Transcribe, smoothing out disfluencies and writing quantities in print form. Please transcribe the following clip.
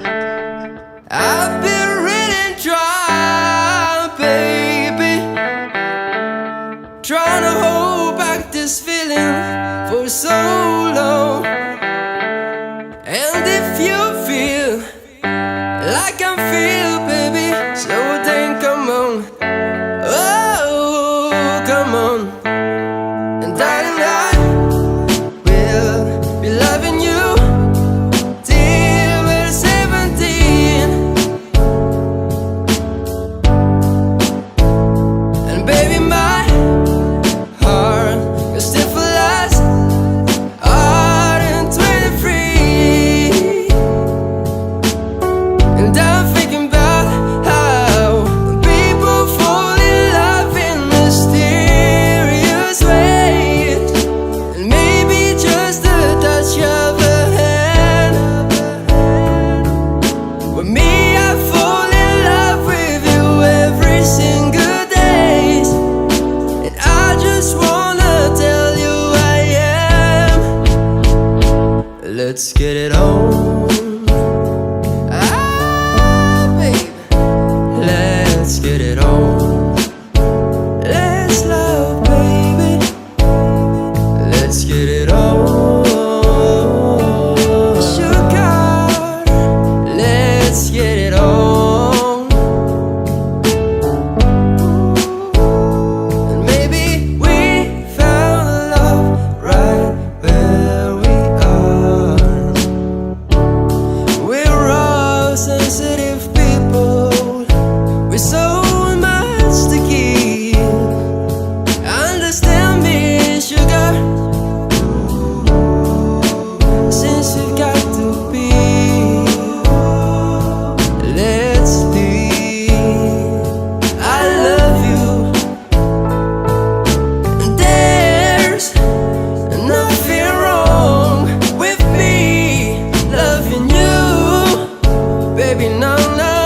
I've been really trying, baby, trying to hold back this feeling for so long. And if you feel like I feel, baby, so then come on. Oh, come on. And darling, I will be loving you till we're 17. And baby, my heart is still full as hard and 23. And I'm thinking about how people fall in love in mysterious ways, and maybe just the touch of a hand. With me, I fall in love with you every single day, and I just wanna tell you I am. Let's get it on. Ah, baby, let's get it on. Let's love, baby. Let's get it on. Sugar, let's get it on. And maybe we found love right where we are. We're all sensitive people with so much to give. Understand me, sugar, since we've got to be. Let's be. I love you. There's nothing wrong with me loving you, baby. No, no.